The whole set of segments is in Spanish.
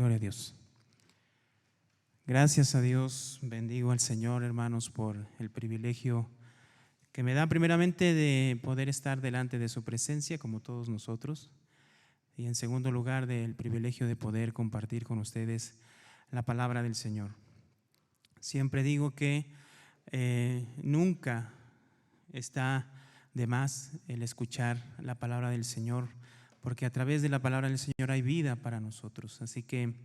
Gloria a Dios. Gracias a Dios, bendigo al Señor, hermanos, por el privilegio que me da primeramente de poder estar delante de su presencia, como todos nosotros, y en segundo lugar del privilegio de poder compartir con ustedes la palabra del Señor. Siempre digo que nunca está de más el escuchar la palabra del Señor, porque a través de la palabra del Señor hay vida para nosotros. Así que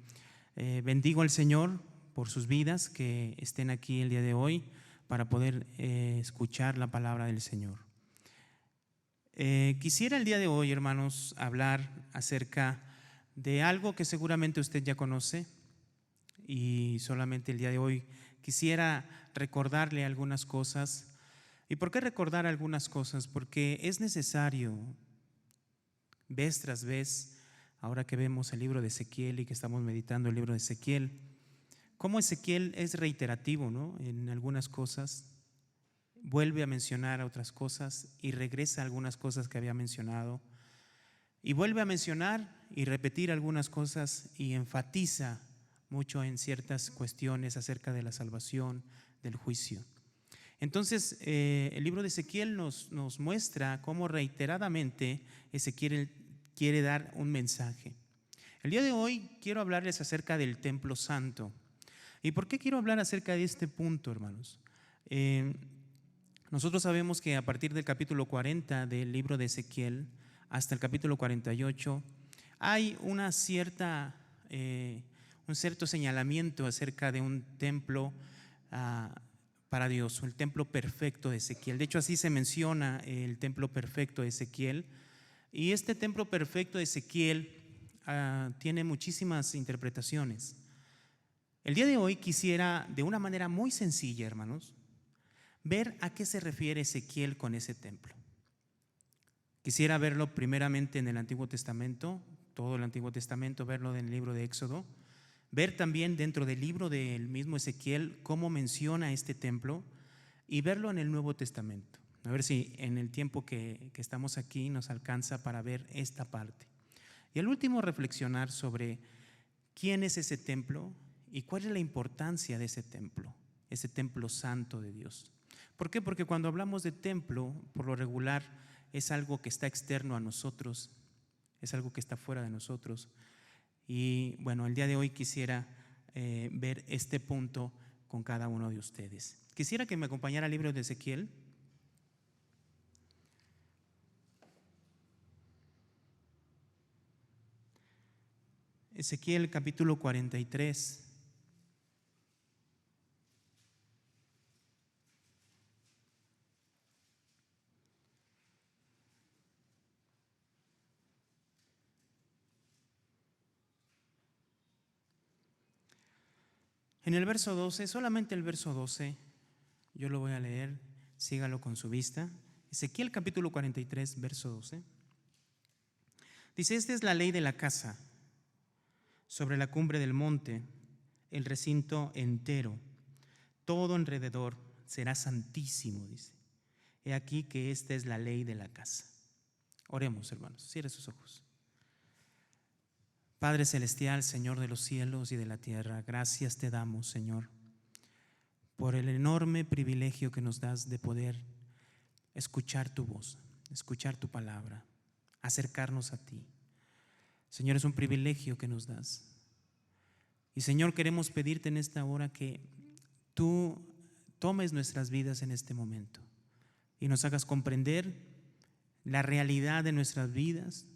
bendigo al Señor por sus vidas que estén aquí el día de hoy para poder escuchar la palabra del Señor. Quisiera el día de hoy, hermanos, hablar acerca de algo que seguramente usted ya conoce, y solamente el día de hoy quisiera recordarle algunas cosas. ¿Y por qué recordar algunas cosas? Porque es necesario, vez tras vez, ahora que vemos el libro de Ezequiel y que estamos meditando el libro de Ezequiel, cómo Ezequiel es reiterativo, ¿no? En algunas cosas, vuelve a mencionar otras cosas y regresa a algunas cosas que había mencionado, y vuelve a mencionar y repetir algunas cosas y enfatiza mucho en ciertas cuestiones acerca de la salvación, del juicio. Entonces, el libro de Ezequiel nos muestra cómo reiteradamente Ezequiel quiere dar un mensaje. El día de hoy quiero hablarles acerca del templo santo. ¿Y por qué quiero hablar acerca de este punto, hermanos? Nosotros sabemos que a partir del capítulo 40 del libro de Ezequiel hasta el capítulo 48 hay un cierto señalamiento acerca de un templo para Dios, el templo perfecto de Ezequiel. De hecho, así se menciona el templo perfecto de Ezequiel. Y este templo perfecto de Ezequiel tiene muchísimas interpretaciones. El día de hoy quisiera, de una manera muy sencilla, hermanos, ver a qué se refiere Ezequiel con ese templo. Quisiera verlo primeramente en el Antiguo Testamento, todo el Antiguo Testamento, verlo en el libro de Éxodo, ver también dentro del libro del mismo Ezequiel cómo menciona este templo, y verlo en el Nuevo Testamento. A ver si en el tiempo que estamos aquí nos alcanza para ver esta parte. Y al último, reflexionar sobre quién es ese templo y cuál es la importancia de ese templo santo de Dios. ¿Por qué? Porque cuando hablamos de templo, por lo regular, es algo que está externo a nosotros, es algo que está fuera de nosotros. Y bueno, el día de hoy quisiera ver este punto con cada uno de ustedes. Quisiera que me acompañara al libro de Ezequiel. Ezequiel capítulo 43. En el verso 12, solamente el verso 12, yo lo voy a leer, sígalo con su vista. Ezequiel capítulo 43, verso 12. Dice: esta es la ley de la casa, sobre la cumbre del monte, el recinto entero, todo alrededor será santísimo, dice. He aquí que esta es la ley de la casa. Oremos, hermanos, cierre sus ojos. Padre celestial, Señor de los cielos y de la tierra, gracias te damos, Señor, por el enorme privilegio que nos das de poder escuchar tu voz, escuchar tu palabra, acercarnos a ti. Señor, es un privilegio que nos das. Y Señor, queremos pedirte en esta hora que tú tomes nuestras vidas en este momento y nos hagas comprender la realidad de nuestras vidas,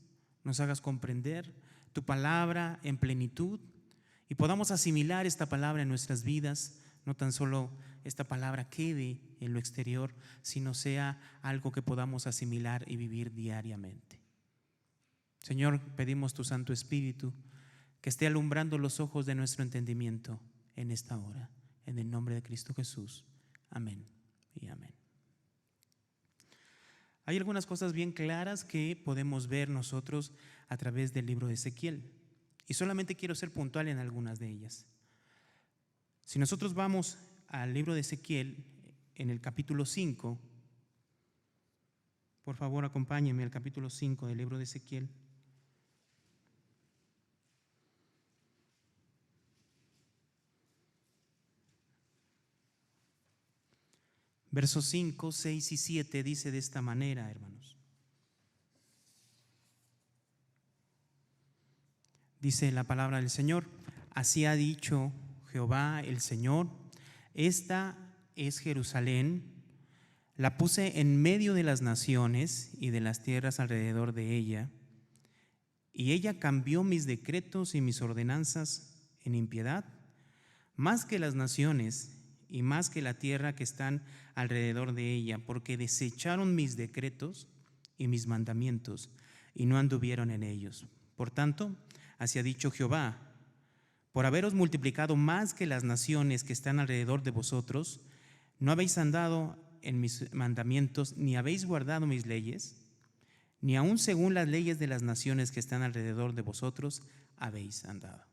nos hagas comprender tu palabra en plenitud y podamos asimilar esta palabra en nuestras vidas. No tan solo esta palabra quede en lo exterior, sino sea algo que podamos asimilar y vivir diariamente. Señor, pedimos tu Santo Espíritu que esté alumbrando los ojos de nuestro entendimiento en esta hora, en el nombre de Cristo Jesús. Amén y amén. Hay algunas cosas bien claras que podemos ver nosotros a través del libro de Ezequiel, y solamente quiero ser puntual en algunas de ellas. Si nosotros vamos al libro de Ezequiel, en el capítulo 5, por favor acompáñenme al capítulo 5 del libro de Ezequiel. Versos 5, 6 y 7 dice de esta manera, hermanos. Dice la palabra del Señor: así ha dicho Jehová el Señor, esta es Jerusalén, la puse en medio de las naciones y de las tierras alrededor de ella, y ella cambió mis decretos y mis ordenanzas en impiedad, más que las naciones y más que la tierra que están alrededor de ella, porque desecharon mis decretos y mis mandamientos y no anduvieron en ellos. Por tanto, así ha dicho Jehová: por haberos multiplicado más que las naciones que están alrededor de vosotros, no habéis andado en mis mandamientos, ni habéis guardado mis leyes, ni aun según las leyes de las naciones que están alrededor de vosotros habéis andado.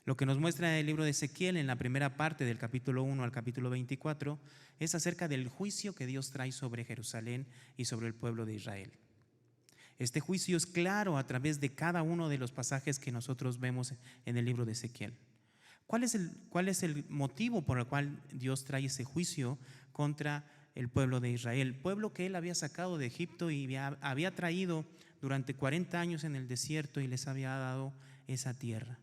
Lo que nos muestra el libro de Ezequiel en la primera parte del capítulo 1 al capítulo 24 es acerca del juicio que Dios trae sobre Jerusalén y sobre el pueblo de Israel. Este juicio es claro a través de cada uno de los pasajes que nosotros vemos en el libro de Ezequiel. ¿Cuál es el motivo por el cual Dios trae ese juicio contra el pueblo de Israel? Pueblo que Él había sacado de Egipto y había traído durante 40 años en el desierto y les había dado esa tierra.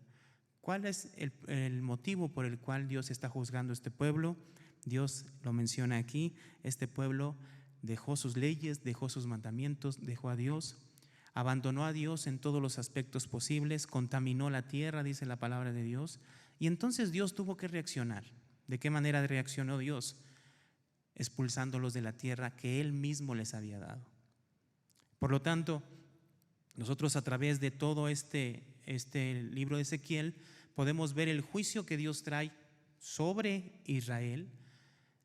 ¿Cuál es el motivo por el cual Dios está juzgando a este pueblo? Dios lo menciona aquí: este pueblo dejó sus leyes, dejó sus mandamientos, dejó a Dios, abandonó a Dios en todos los aspectos posibles, contaminó la tierra, dice la palabra de Dios, y entonces Dios tuvo que reaccionar. ¿De qué manera reaccionó Dios? Expulsándolos de la tierra que Él mismo les había dado. Por lo tanto, nosotros a través de todo este libro de Ezequiel podemos ver el juicio que Dios trae sobre Israel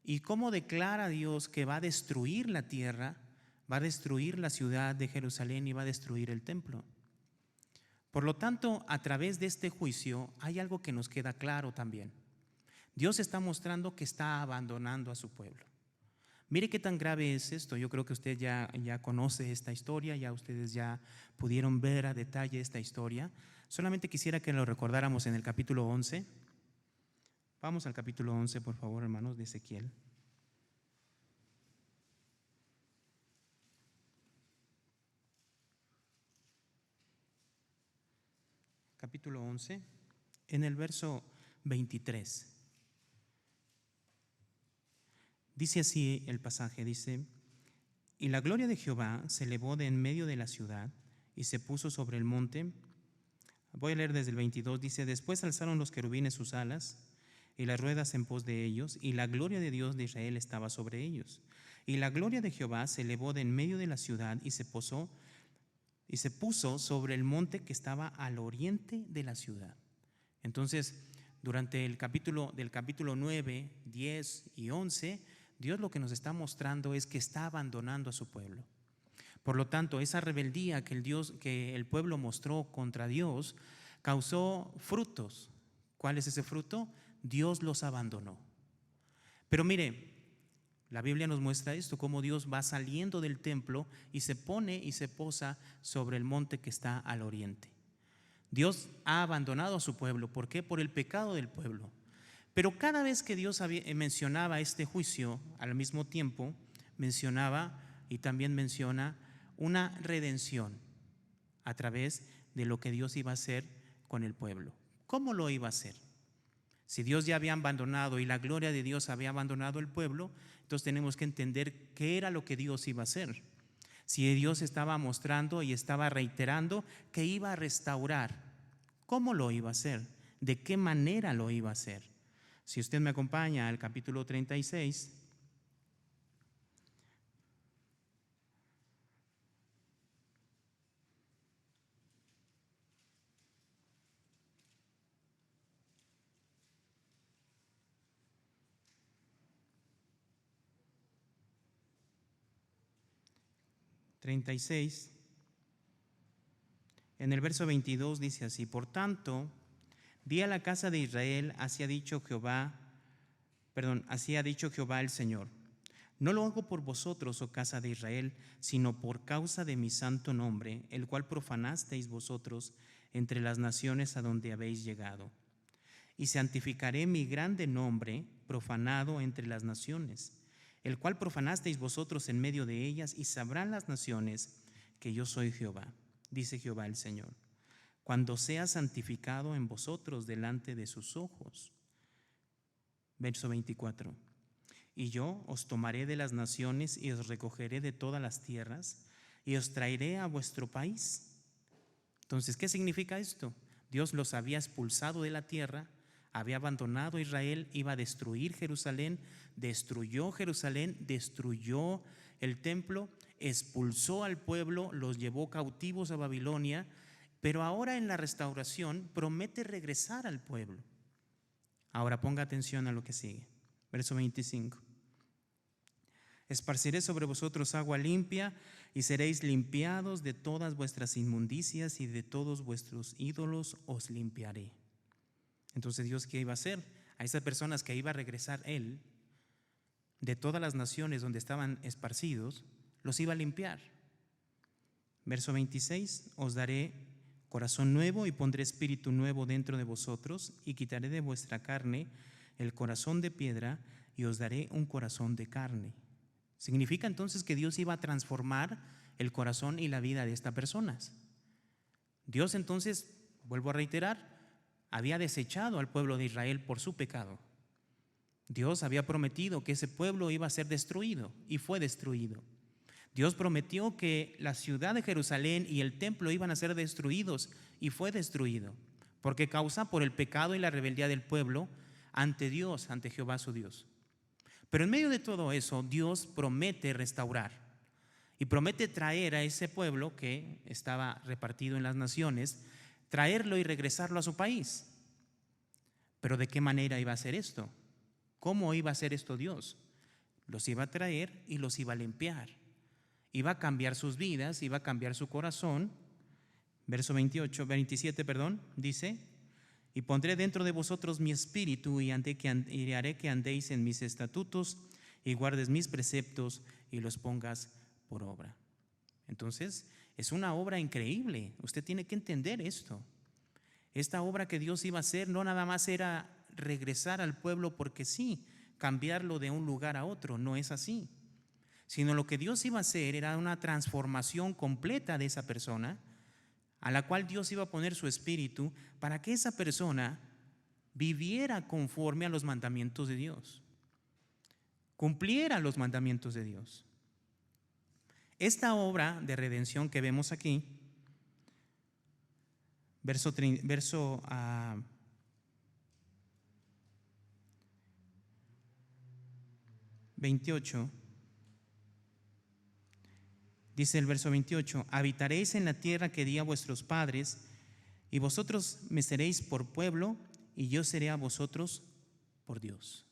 y cómo declara Dios que va a destruir la tierra, va a destruir la ciudad de Jerusalén y va a destruir el templo. Por lo tanto, a través de este juicio hay algo que nos queda claro también. Dios está mostrando que está abandonando a su pueblo. Mire qué tan grave es esto. Yo creo que usted ya conoce esta historia, ya ustedes ya pudieron ver a detalle esta historia. Solamente quisiera que lo recordáramos en el capítulo 11. Vamos al capítulo 11, por favor, hermanos, de Ezequiel. Capítulo 11, en el verso 23. Dice así el pasaje, dice: y la gloria de Jehová se elevó de en medio de la ciudad y se puso sobre el monte. Voy a leer desde el 22, dice: después alzaron los querubines sus alas y las ruedas en pos de ellos, y la gloria de Dios de Israel estaba sobre ellos. Y la gloria de Jehová se elevó de en medio de la ciudad y se puso sobre el monte que estaba al oriente de la ciudad. Entonces, durante el capítulo 9, 10 y 11, Dios lo que nos está mostrando es que está abandonando a su pueblo. Por lo tanto, esa rebeldía que el pueblo mostró contra Dios causó frutos. ¿Cuál es ese fruto? Dios los abandonó. Pero mire, la Biblia nos muestra esto, cómo Dios va saliendo del templo y se pone y se posa sobre el monte que está al oriente. Dios ha abandonado a su pueblo. ¿Por qué? Por el pecado del pueblo. Pero cada vez que Dios mencionaba este juicio, al mismo tiempo mencionaba y también menciona una redención a través de lo que Dios iba a hacer con el pueblo. ¿Cómo lo iba a hacer? Si Dios ya había abandonado y la gloria de Dios había abandonado el pueblo, entonces tenemos que entender qué era lo que Dios iba a hacer. Si Dios estaba mostrando y estaba reiterando que iba a restaurar, ¿cómo lo iba a hacer? ¿De qué manera lo iba a hacer? Si usted me acompaña al capítulo 36, en el verso 22 dice así: por tanto, di a la casa de Israel, así ha dicho Jehová el Señor: no lo hago por vosotros, oh casa de Israel, sino por causa de mi santo nombre, el cual profanasteis vosotros entre las naciones a donde habéis llegado. Y santificaré mi grande nombre profanado entre las naciones, el cual profanasteis vosotros en medio de ellas, y sabrán las naciones que yo soy Jehová, dice Jehová el Señor, cuando sea santificado en vosotros delante de sus ojos. Verso 24. Y yo os tomaré de las naciones y os recogeré de todas las tierras y os traeré a vuestro país. Entonces, ¿qué significa esto? Dios los había expulsado de la tierra, había abandonado a Israel, iba a destruir Jerusalén, destruyó el templo, expulsó al pueblo, los llevó cautivos a Babilonia, pero ahora en la restauración promete regresar al pueblo. Ahora ponga atención a lo que sigue. Verso 25. Esparciré sobre vosotros agua limpia y seréis limpiados de todas vuestras inmundicias, y de todos vuestros ídolos os limpiaré. Entonces, Dios, ¿qué iba a hacer? A esas personas que iba a regresar Él, de todas las naciones donde estaban esparcidos, los iba a limpiar. Verso 26, os daré corazón nuevo y pondré espíritu nuevo dentro de vosotros, y quitaré de vuestra carne el corazón de piedra y os daré un corazón de carne. Significa entonces que Dios iba a transformar el corazón y la vida de estas personas. Dios entonces, vuelvo a reiterar, había desechado al pueblo de Israel por su pecado. Dios había prometido que ese pueblo iba a ser destruido y fue destruido. Dios prometió que la ciudad de Jerusalén y el templo iban a ser destruidos y fue destruido, porque causa por el pecado y la rebeldía del pueblo ante Dios, ante Jehová su Dios. Pero en medio de todo eso, Dios promete restaurar y promete traer a ese pueblo que estaba repartido en las naciones, traerlo y regresarlo a su país. Pero ¿de qué manera iba a hacer esto? ¿Cómo iba a hacer esto Dios? Los iba a traer y los iba a limpiar. Iba a cambiar sus vidas, iba a cambiar su corazón. Verso 27, dice: y pondré dentro de vosotros mi espíritu, y haré que andéis en mis estatutos y guardes mis preceptos y los pongas por obra. Entonces, es una obra increíble. Usted tiene que entender esto. Esta obra que Dios iba a hacer no nada más era regresar al pueblo porque sí, cambiarlo de un lugar a otro, no es así. Sino lo que Dios iba a hacer era una transformación completa de esa persona, a la cual Dios iba a poner su espíritu para que esa persona viviera conforme a los mandamientos de Dios, cumpliera los mandamientos de Dios. Esta obra de redención que vemos aquí, verso 28, dice el verso 28: habitaréis en la tierra que di a vuestros padres, y vosotros me seréis por pueblo, y yo seré a vosotros por Dios.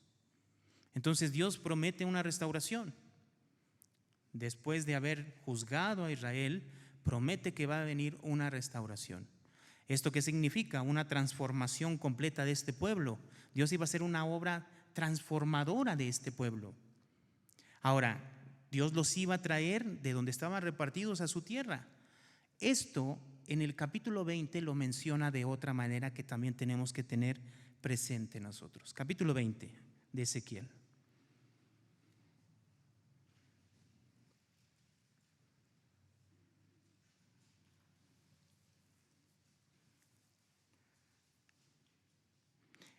Entonces Dios promete una restauración. Después de haber juzgado a Israel, promete que va a venir una restauración. ¿Esto qué significa? Una transformación completa de este pueblo. Dios iba a hacer una obra transformadora de este pueblo. Ahora, Dios los iba a traer de donde estaban repartidos a su tierra. Esto en el capítulo 20 lo menciona de otra manera que también tenemos que tener presente nosotros. Capítulo 20 de Ezequiel.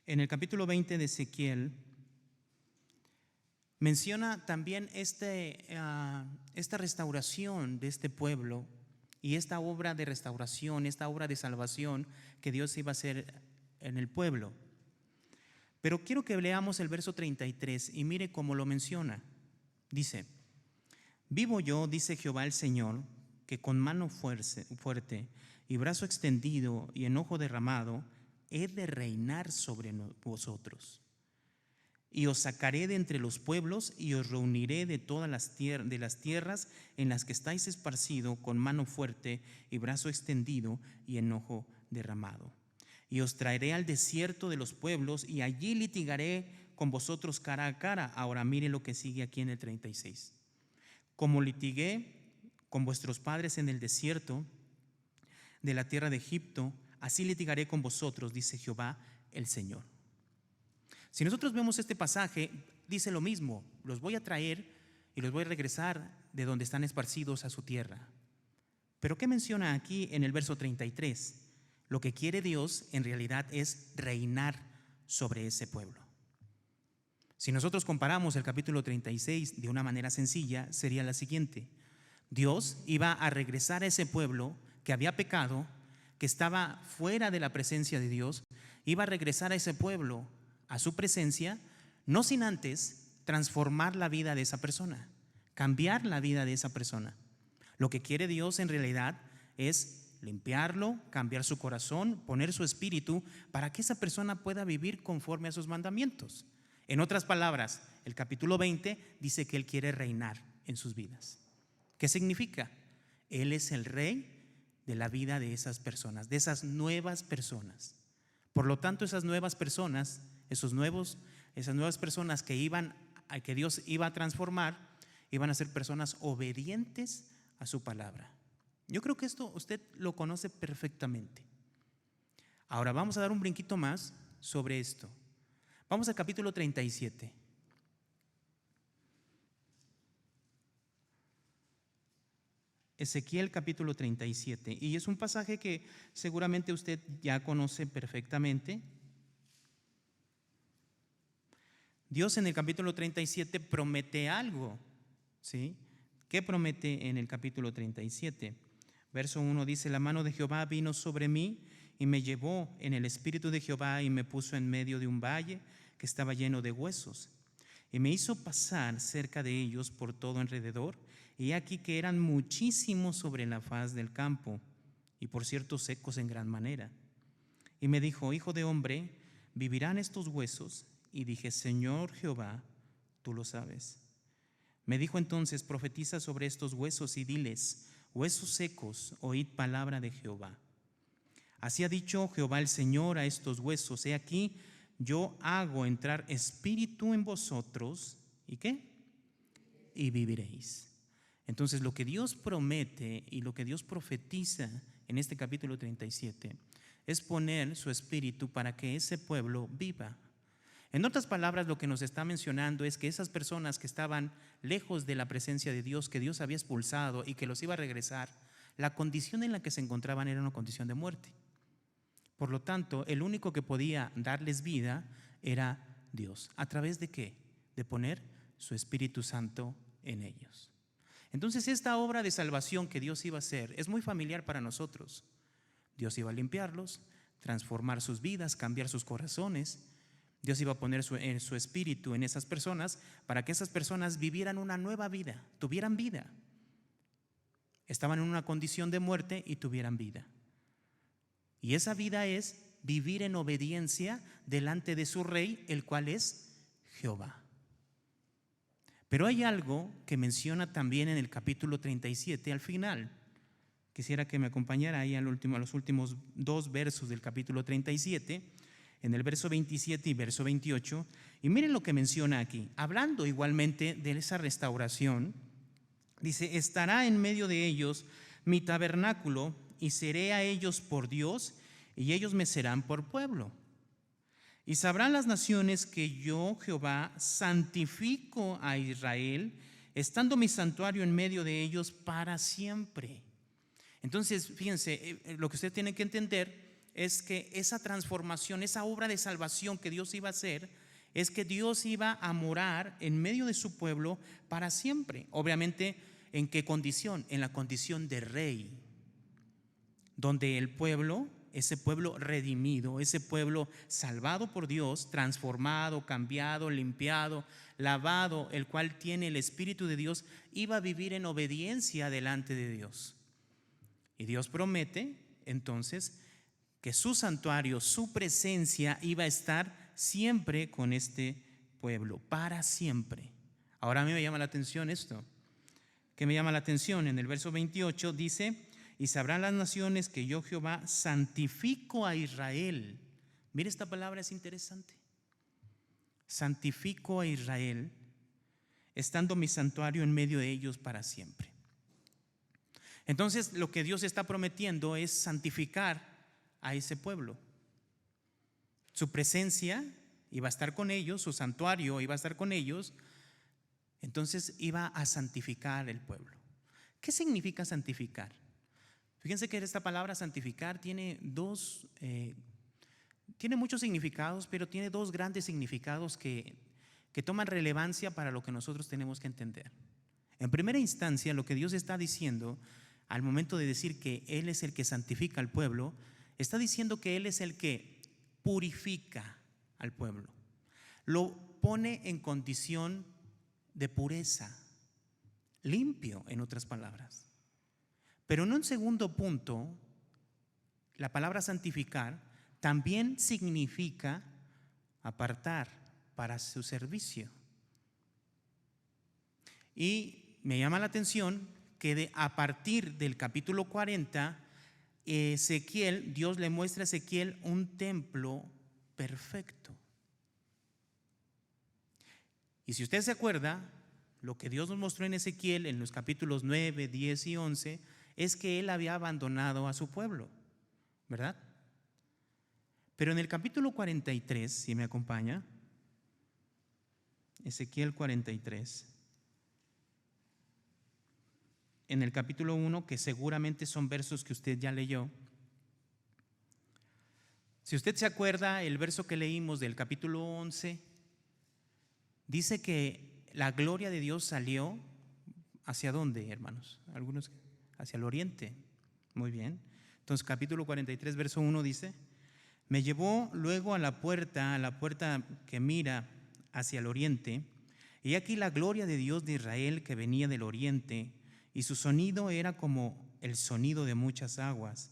En el capítulo 20 de Ezequiel menciona también esta restauración de este pueblo y esta obra de restauración, esta obra de salvación que Dios iba a hacer en el pueblo. Pero quiero que leamos el verso 33 y mire cómo lo menciona. Dice: vivo yo, dice Jehová el Señor, que con mano fuerte y brazo extendido y enojo derramado he de reinar sobre vosotros. Y os sacaré de entre los pueblos y os reuniré de todas las tierras en las que estáis esparcidos con mano fuerte y brazo extendido y enojo derramado. Y os traeré al desierto de los pueblos y allí litigaré con vosotros cara a cara. Ahora mire lo que sigue aquí en el 36. Como litigué con vuestros padres en el desierto de la tierra de Egipto, así litigaré con vosotros, dice Jehová el Señor. Si nosotros vemos este pasaje, dice lo mismo: los voy a traer y los voy a regresar de donde están esparcidos a su tierra. Pero ¿qué menciona aquí en el verso 33? Lo que quiere Dios en realidad es reinar sobre ese pueblo. Si nosotros comparamos el capítulo 36 de una manera sencilla, sería la siguiente: Dios iba a regresar a ese pueblo que había pecado, que estaba fuera de la presencia de Dios, iba a regresar a ese pueblo a su presencia, no sin antes transformar la vida de esa persona, cambiar la vida de esa persona. Lo que quiere Dios en realidad es limpiarlo, cambiar su corazón, poner su espíritu para que esa persona pueda vivir conforme a sus mandamientos. En otras palabras, el capítulo 20 dice que Él quiere reinar en sus vidas. ¿Qué significa? Él es el rey de la vida de esas personas, de esas nuevas personas. Por lo tanto, esas nuevas personas, esas nuevas personas que Dios iba a transformar, iban a ser personas obedientes a su palabra. Yo creo que esto usted lo conoce perfectamente. Ahora vamos a dar un brinquito más sobre esto. Vamos al capítulo 37. Ezequiel capítulo 37, y es un pasaje que seguramente usted ya conoce perfectamente. Dios en el capítulo 37 promete algo, ¿sí? ¿Qué promete en el capítulo 37? Verso 1 dice: la mano de Jehová vino sobre mí y me llevó en el espíritu de Jehová y me puso en medio de un valle que estaba lleno de huesos y me hizo pasar cerca de ellos por todo alrededor, y aquí que eran muchísimos sobre la faz del campo y por cierto secos en gran manera. Y me dijo: hijo de hombre, ¿vivirán estos huesos? Y dije: Señor Jehová, tú lo sabes. Me dijo entonces: profetiza sobre estos huesos y diles: huesos secos, oíd palabra de Jehová. Así ha dicho Jehová el Señor a estos huesos: he aquí, yo hago entrar espíritu en vosotros, ¿y qué? Y viviréis. Entonces, lo que Dios promete y lo que Dios profetiza en este capítulo 37 es poner su espíritu para que ese pueblo viva. En otras palabras, lo que nos está mencionando es que esas personas que estaban lejos de la presencia de Dios, que Dios había expulsado y que los iba a regresar, la condición en la que se encontraban era una condición de muerte. Por lo tanto, el único que podía darles vida era Dios. ¿A través de qué? De poner su Espíritu Santo en ellos. Entonces, esta obra de salvación que Dios iba a hacer es muy familiar para nosotros. Dios iba a limpiarlos, transformar sus vidas, cambiar sus corazones. Dios iba a poner su espíritu en esas personas para que esas personas vivieran una nueva vida, tuvieran vida. Estaban en una condición de muerte y tuvieran vida. Y esa vida es vivir en obediencia delante de su rey, el cual es Jehová. Pero hay algo que menciona también en el capítulo 37 al final. Quisiera que me acompañara ahí a los últimos 2 versos del capítulo 37, en el verso 27 y verso 28. Y miren lo que menciona aquí, hablando igualmente de esa restauración. Dice: estará en medio de ellos mi tabernáculo, y seré a ellos por Dios, y ellos me serán por pueblo. Y sabrán las naciones que yo, Jehová, santifico a Israel, estando mi santuario en medio de ellos para siempre. Entonces, fíjense, lo que usted tiene que entender es que esa transformación, esa obra de salvación que Dios iba a hacer, es que Dios iba a morar en medio de su pueblo para siempre. Obviamente, ¿en qué condición? En la condición de rey, donde el pueblo, ese pueblo redimido, ese pueblo salvado por Dios, transformado, cambiado, limpiado, lavado, el cual tiene el Espíritu de Dios, iba a vivir en obediencia delante de Dios. Y Dios promete entonces que su santuario, su presencia iba a estar siempre con este pueblo, para siempre. Ahora a mí me llama la atención esto. ¿Qué me llama la atención? En el verso 28 dice: y sabrán las naciones que yo, Jehová, santifico a Israel. Mire, esta palabra es interesante. Santifico a Israel, estando mi santuario en medio de ellos para siempre. Entonces, lo que Dios está prometiendo es santificar a ese pueblo. Su presencia iba a estar con ellos, su santuario iba a estar con ellos, entonces iba a santificar el pueblo. ¿Qué significa santificar? Fíjense que esta palabra santificar tiene muchos significados, pero tiene dos grandes significados que toman relevancia para lo que nosotros tenemos que entender. En primera instancia, lo que Dios está diciendo al momento de decir que Él es el que santifica al pueblo, está diciendo que Él es el que purifica al pueblo, lo pone en condición de pureza, limpio, en otras palabras. Pero en un segundo punto, la palabra santificar también significa apartar para su servicio. Y me llama la atención que a partir del capítulo 40, Dios le muestra a Ezequiel un templo perfecto. Y si usted se acuerda, lo que Dios nos mostró en Ezequiel en los capítulos 9, 10 y 11 es que Él había abandonado a su pueblo, ¿verdad? Pero en el capítulo 43, si me acompaña, Ezequiel 43, en el capítulo 1, que seguramente son versos que usted ya leyó. Si usted se acuerda, el verso que leímos del capítulo 11 dice que la gloria de Dios salió ¿hacia dónde, hermanos? Algunos hacia el oriente. Muy bien. Entonces, capítulo 43, verso 1 dice: me llevó luego a la puerta que mira hacia el oriente, y aquí la gloria de Dios de Israel que venía del oriente, y su sonido era como el sonido de muchas aguas,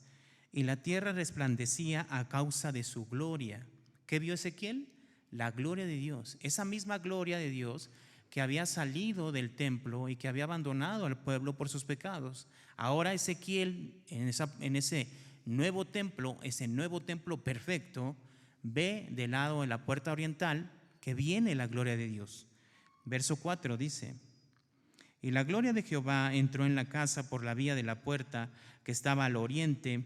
y la tierra resplandecía a causa de su gloria. ¿Qué vio Ezequiel? La gloria de Dios, esa misma gloria de Dios que había salido del templo y que había abandonado al pueblo por sus pecados. Ahora Ezequiel, en ese nuevo templo perfecto, ve del lado de la puerta oriental que viene la gloria de Dios. Verso 4 dice: y la gloria de Jehová entró en la casa por la vía de la puerta que estaba al oriente,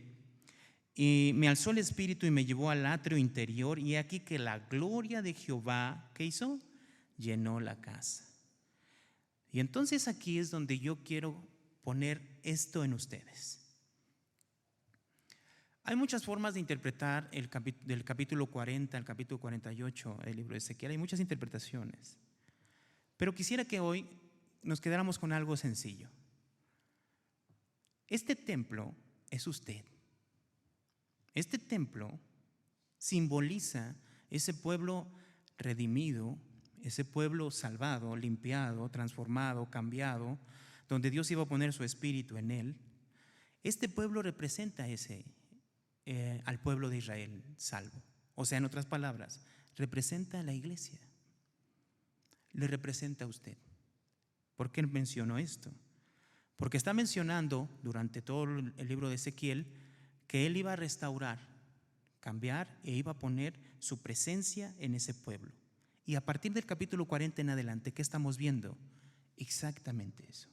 y me alzó el espíritu y me llevó al atrio interior, y aquí que la gloria de Jehová, ¿qué hizo? Llenó la casa. Y entonces aquí es donde yo quiero poner esto en ustedes. Hay muchas formas de interpretar del capítulo 40 al capítulo 48 del libro de Ezequiel. Hay muchas interpretaciones. Pero quisiera que hoy nos quedáramos con algo sencillo. Este templo es usted. Este templo simboliza ese pueblo redimido, ese pueblo salvado, limpiado, transformado, cambiado, donde Dios iba a poner su espíritu en él. Este pueblo representa al pueblo de Israel salvo. O sea, en otras palabras, representa a la iglesia. Le representa a usted. ¿Por qué menciono esto? Porque está mencionando durante todo el libro de Ezequiel que Él iba a restaurar, cambiar e iba a poner su presencia en ese pueblo. Y a partir del capítulo 40 en adelante, ¿qué estamos viendo? Exactamente eso.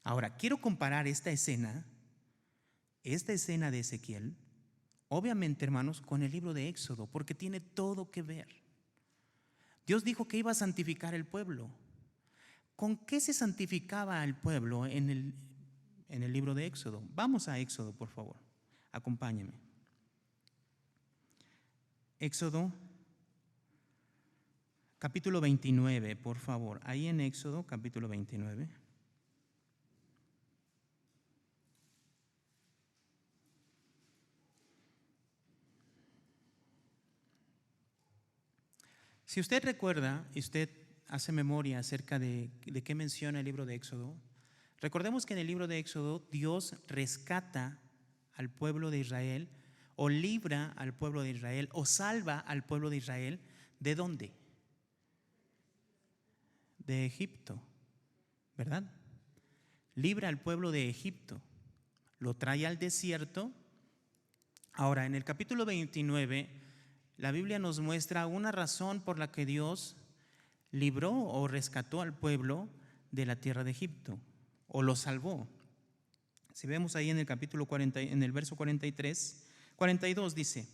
Ahora, quiero comparar esta escena de Ezequiel, obviamente, hermanos, con el libro de Éxodo, porque tiene todo que ver. Dios dijo que iba a santificar el pueblo. ¿Con qué se santificaba el pueblo en el libro de Éxodo? Vamos a Éxodo, por favor. Acompáñenme. Éxodo, capítulo 29, por favor. Ahí en Éxodo, capítulo 29. Si usted recuerda y usted hace memoria acerca de qué menciona el libro de Éxodo, recordemos que en el libro de Éxodo Dios rescata al pueblo de Israel, o libra al pueblo de Israel, o salva al pueblo de Israel. ¿De dónde? De Egipto, ¿verdad? Libra al pueblo de Egipto, lo trae al desierto. Ahora, en el capítulo 29, la Biblia nos muestra una razón por la que Dios libró o rescató al pueblo de la tierra de Egipto, o lo salvó. Si vemos ahí en el capítulo 40, en el verso 42 dice: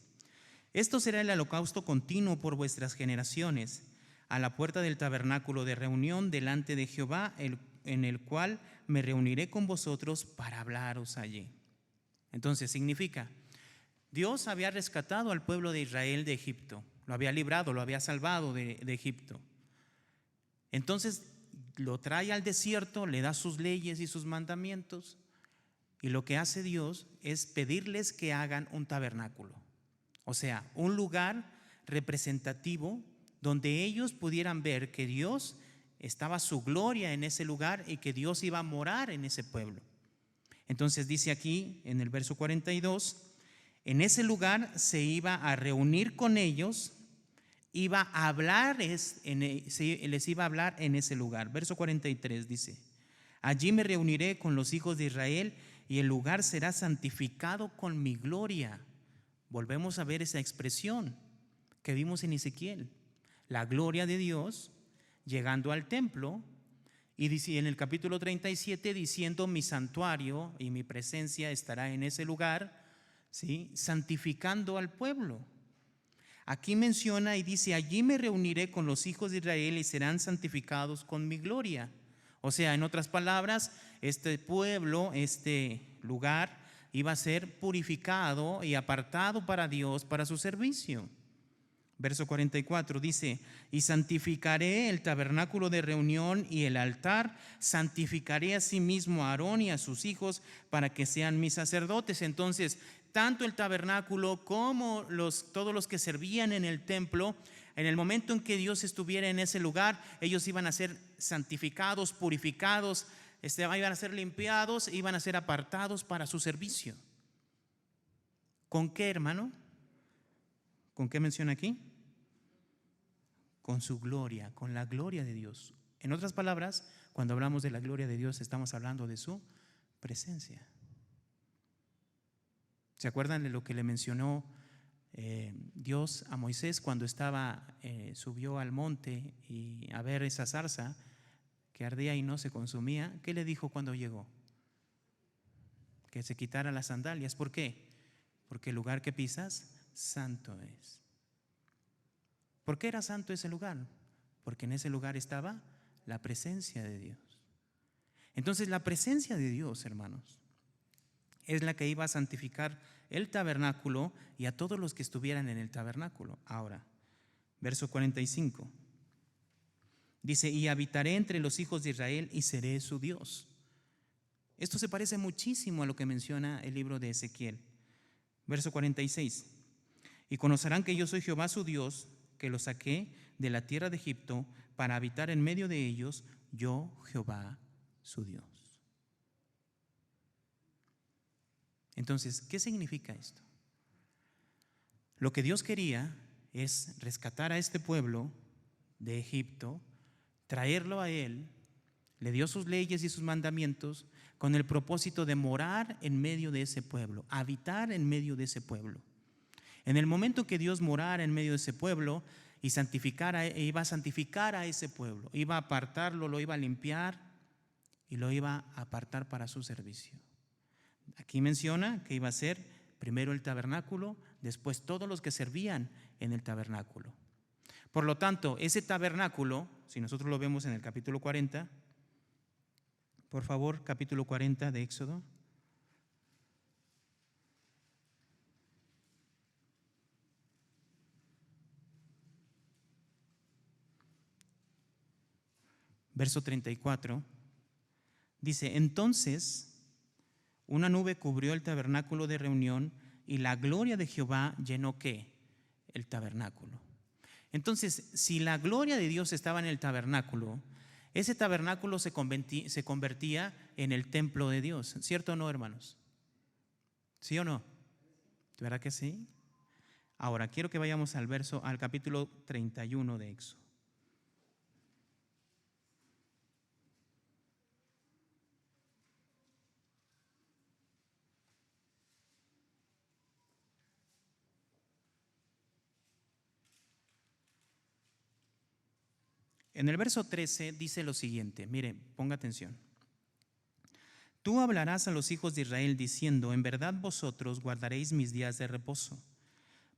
Esto será el holocausto continuo por vuestras generaciones, a la puerta del tabernáculo de reunión delante de Jehová, en el cual me reuniré con vosotros para hablaros allí. Entonces significa, Dios había rescatado al pueblo de Israel de Egipto, lo había librado, lo había salvado de Egipto. Entonces lo trae al desierto, le da sus leyes y sus mandamientos, y lo que hace Dios es pedirles que hagan un tabernáculo, o sea, un lugar representativo donde ellos pudieran ver que Dios estaba su gloria en ese lugar y que Dios iba a morar en ese pueblo. Entonces dice aquí en el verso 42, en ese lugar se iba a reunir con ellos, iba a hablar, les iba a hablar en ese lugar. Verso 43 dice, allí me reuniré con los hijos de Israel y el lugar será santificado con mi gloria. Volvemos a ver esa expresión que vimos en Ezequiel, la gloria de Dios llegando al templo, y dice en el capítulo 37 diciendo, mi santuario y mi presencia estará en ese lugar, ¿sí?, santificando al pueblo. Aquí menciona y dice, allí me reuniré con los hijos de Israel y serán santificados con mi gloria. O sea, en otras palabras, este pueblo, este lugar iba a ser purificado y apartado para Dios, para su servicio. Verso 44 dice, y santificaré el tabernáculo de reunión y el altar, santificaré asimismo a Aarón y a sus hijos para que sean mis sacerdotes. Entonces, tanto el tabernáculo como todos los que servían en el templo, en el momento en que Dios estuviera en ese lugar, ellos iban a ser santificados, purificados, iban a ser limpiados, iban a ser apartados para su servicio. ¿Con qué, hermano? ¿Con qué menciona aquí? Con su gloria, con la gloria de Dios. En otras palabras, cuando hablamos de la gloria de Dios, estamos hablando de su presencia. ¿Se acuerdan de lo que le mencionó Dios a Moisés cuando subió al monte y a ver esa zarza que ardía y no se consumía? ¿Qué le dijo cuando llegó? Que se quitara las sandalias. ¿Por qué? Porque el lugar que pisas, santo es. ¿Por qué era santo ese lugar? Porque en ese lugar estaba la presencia de Dios. Entonces la presencia de Dios, hermanos, es la que iba a santificar el tabernáculo y a todos los que estuvieran en el tabernáculo. Ahora, verso 45. Dice, y habitaré entre los hijos de Israel y seré su Dios. Esto se parece muchísimo a lo que menciona el libro de Ezequiel. Verso 46. Y conocerán que yo soy Jehová su Dios, que los saqué de la tierra de Egipto para habitar en medio de ellos, yo Jehová su Dios. Entonces, ¿qué significa esto? Lo que Dios quería es rescatar a este pueblo de Egipto, traerlo a Él, le dio sus leyes y sus mandamientos con el propósito de morar en medio de ese pueblo, habitar en medio de ese pueblo. En el momento que Dios morara en medio de ese pueblo y iba a santificar a ese pueblo, iba a apartarlo, lo iba a limpiar y lo iba a apartar para su servicio. Aquí menciona que iba a ser primero el tabernáculo, después todos los que servían en el tabernáculo. Por lo tanto, ese tabernáculo, si nosotros lo vemos en el capítulo 40, por favor, capítulo 40 de Éxodo. Verso 34, dice, entonces una nube cubrió el tabernáculo de reunión y la gloria de Jehová llenó ¿qué? El tabernáculo. Entonces, si la gloria de Dios estaba en el tabernáculo, ese tabernáculo se convertía en el templo de Dios. ¿Cierto o no, hermanos? ¿Sí o no? ¿Verdad que sí? Ahora, quiero que vayamos al capítulo 31 de Éxodo. En el verso 13 dice lo siguiente, mire, ponga atención. Tú hablarás a los hijos de Israel diciendo, en verdad vosotros guardaréis mis días de reposo,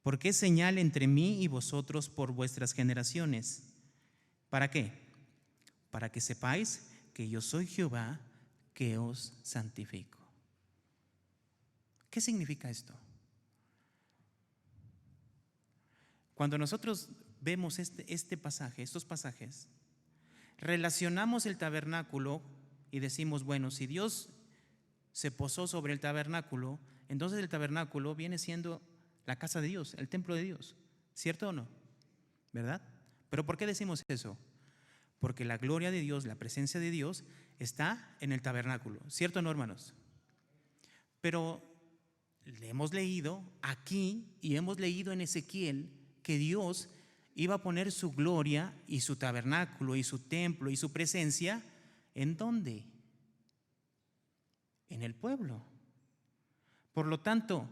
porque es señal entre mí y vosotros por vuestras generaciones. ¿Para qué? Para que sepáis que yo soy Jehová, que os santifico. ¿Qué significa esto? Cuando nosotros vemos este pasaje, estos pasajes, relacionamos el tabernáculo y decimos, bueno, si Dios se posó sobre el tabernáculo, entonces el tabernáculo viene siendo la casa de Dios, el templo de Dios, ¿cierto o no? ¿Verdad? ¿Pero por qué decimos eso? Porque la gloria de Dios, la presencia de Dios está en el tabernáculo, ¿cierto o no, hermanos? Pero le hemos leído aquí y hemos leído en Ezequiel que Dios iba a poner su gloria y su tabernáculo y su templo y su presencia, ¿en dónde? En el pueblo. Por lo tanto,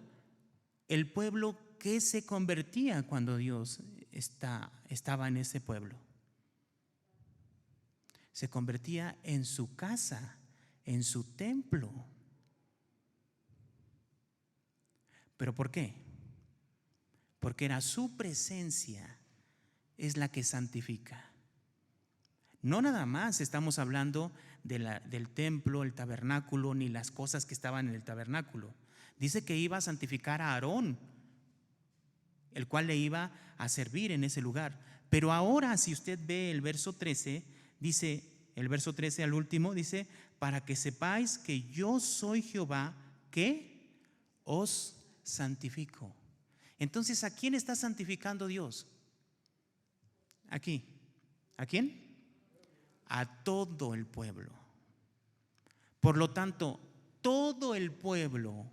el pueblo, ¿qué se convertía cuando Dios estaba en ese pueblo? Se convertía en su casa, en su templo. ¿Pero por qué? Porque era su presencia es la que santifica. No nada más estamos hablando del templo, el tabernáculo, ni las cosas que estaban en el tabernáculo. Dice que iba a santificar a Aarón, el cual le iba a servir en ese lugar. Pero ahora, si usted ve el verso 13, dice, el verso 13 al último, dice, para que sepáis que yo soy Jehová, que os santifico. Entonces, ¿a quién está santificando Dios? Aquí. ¿A quién? A todo el pueblo. Por lo tanto, todo el pueblo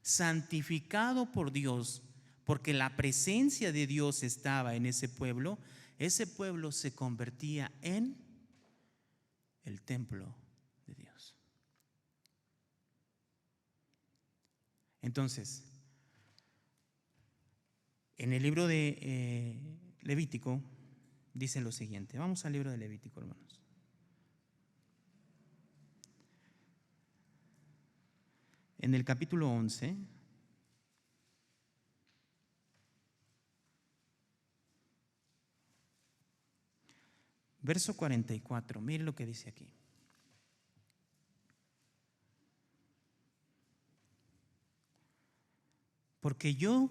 santificado por Dios, porque la presencia de Dios estaba en ese pueblo se convertía en el templo de Dios. Entonces, en el libro de Levítico dice lo siguiente. Vamos al libro de Levítico, hermanos. En el capítulo 11, verso 44, mire lo que dice aquí. Porque yo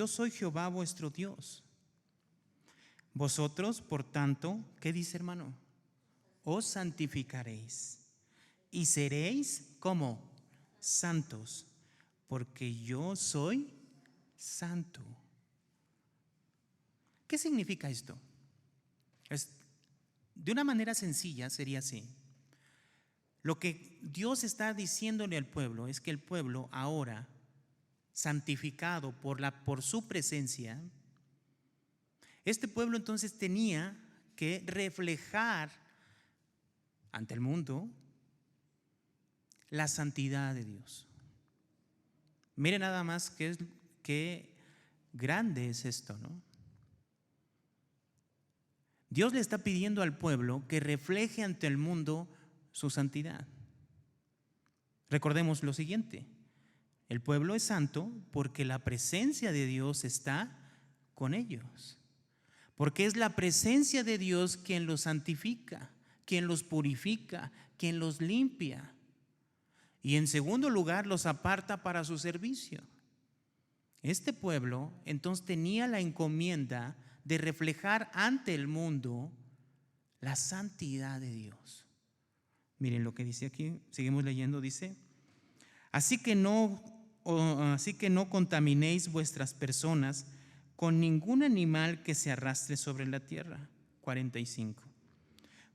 soy Jehová vuestro Dios. Vosotros, por tanto, ¿qué dice, hermano? Os santificaréis y seréis como santos, porque yo soy santo. ¿Qué significa esto? De una manera sencilla sería así. Lo que Dios está diciéndole al pueblo es que el pueblo ahora, santificado por su presencia, este pueblo entonces tenía que reflejar ante el mundo la santidad de Dios. Mire nada más qué grande es esto, ¿no? Dios le está pidiendo al pueblo que refleje ante el mundo su santidad. Recordemos lo siguiente: el pueblo es santo porque la presencia de Dios está con ellos. Porque es la presencia de Dios quien los santifica, quien los purifica, quien los limpia. Y en segundo lugar, los aparta para su servicio. Este pueblo entonces tenía la encomienda de reflejar ante el mundo la santidad de Dios. Miren lo que dice aquí, seguimos leyendo, dice: así que no contaminéis vuestras personas con ningún animal que se arrastre sobre la tierra. 45.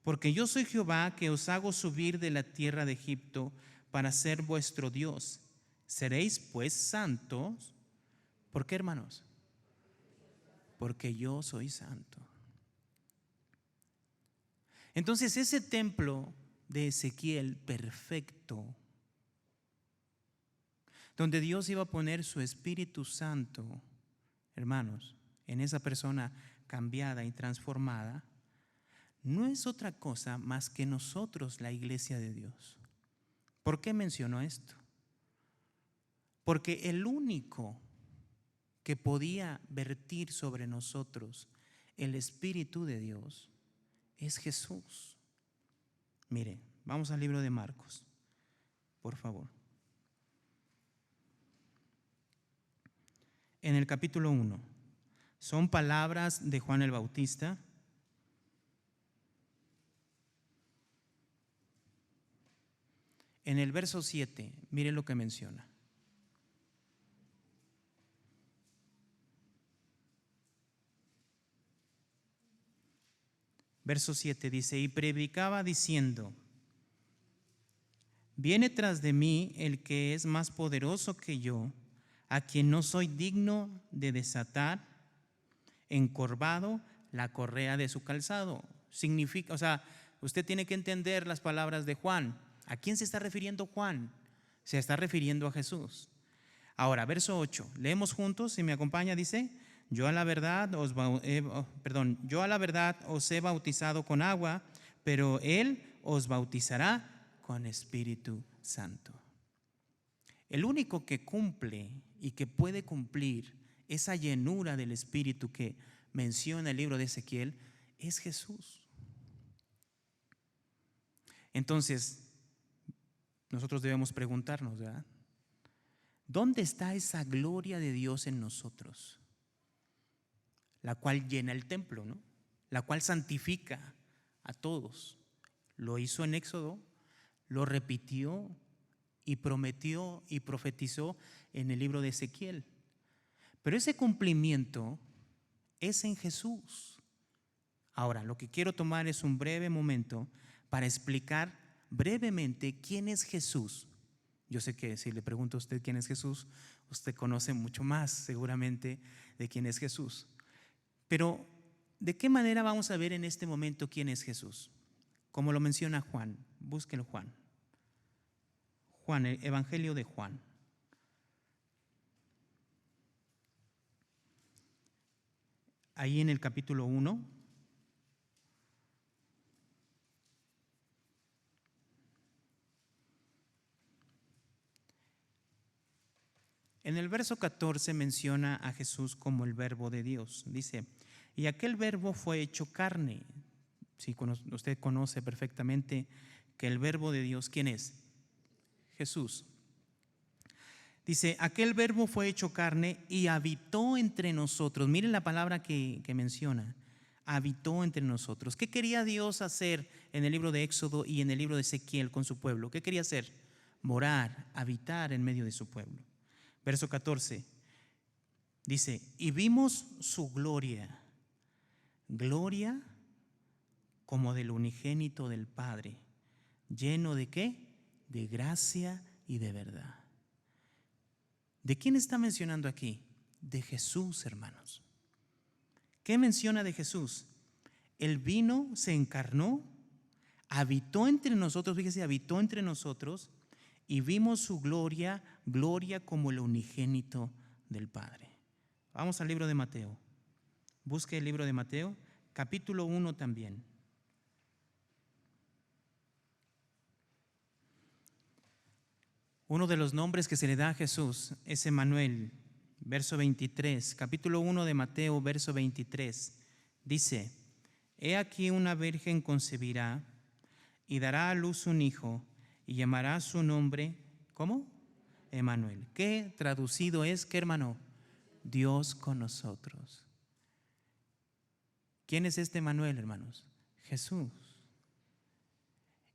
Porque yo soy Jehová, que os hago subir de la tierra de Egipto para ser vuestro Dios. Seréis pues santos. ¿Por qué, hermanos? Porque yo soy santo. Entonces, ese templo de Ezequiel perfecto, donde Dios iba a poner su Espíritu Santo, hermanos, en esa persona cambiada y transformada, no es otra cosa más que nosotros, la iglesia de Dios. ¿Por qué menciono esto? Porque el único que podía vertir sobre nosotros el Espíritu de Dios es Jesús. Mire, vamos al libro de Marcos, por favor. En el capítulo 1, son palabras de Juan el Bautista. En el verso 7, mire lo que menciona. Verso 7 dice: y predicaba diciendo: viene tras de mí el que es más poderoso que yo, a quien no soy digno de desatar encorvado la correa de su calzado. Significa, usted tiene que entender las palabras de Juan. ¿A quién se está refiriendo Juan? Se está refiriendo a Jesús. Ahora, verso 8, leemos juntos, si me acompaña, dice: yo a la verdad os he bautizado con agua, pero Él os bautizará con Espíritu Santo. El único que cumple y que puede cumplir esa llenura del Espíritu que menciona el libro de Ezequiel es Jesús. Entonces, nosotros debemos preguntarnos, ¿verdad? ¿Dónde está esa gloria de Dios en nosotros? La cual llena el templo, ¿no? La cual santifica a todos. Lo hizo en Éxodo, lo repitió y prometió y profetizó en el libro de Ezequiel. Pero ese cumplimiento es en Jesús. Ahora, lo que quiero tomar es un breve momento para explicar brevemente quién es Jesús. Yo sé que si le pregunto a usted quién es Jesús, usted conoce mucho más seguramente de quién es Jesús. Pero, ¿de qué manera vamos a ver en este momento quién es Jesús? Como lo menciona Juan, búsquenlo Juan. Juan, el Evangelio de Juan. Ahí en el capítulo 1. En el verso 14 menciona a Jesús como el verbo de Dios. Dice: y aquel verbo fue hecho carne. Si usted conoce perfectamente que el verbo de Dios, ¿quién es? Jesús. Dice: aquel verbo fue hecho carne y habitó entre nosotros. Miren la palabra que menciona: habitó entre nosotros. ¿Qué quería Dios hacer en el libro de Éxodo y en el libro de Ezequiel con su pueblo? ¿Qué quería hacer? Morar, habitar en medio de su pueblo. Verso 14 dice: y vimos su gloria, gloria como del unigénito del Padre, lleno de ¿qué? De gracia y de verdad. ¿De quién está mencionando aquí? De Jesús, hermanos. ¿Qué menciona de Jesús? Él vino, se encarnó, habitó entre nosotros, fíjese, habitó entre nosotros, y vimos su gloria, gloria como el unigénito del Padre. Vamos al libro de Mateo. Busque el libro de Mateo, capítulo 1 también. Uno de los nombres que se le da a Jesús es Emmanuel, verso 23, capítulo 1 de Mateo, verso 23. Dice: he aquí una virgen concebirá y dará a luz un hijo y llamará su nombre, ¿cómo? Emmanuel. ¿Qué traducido es? ¿Qué, hermano? Dios con nosotros. ¿Quién es este Emmanuel, hermanos? Jesús.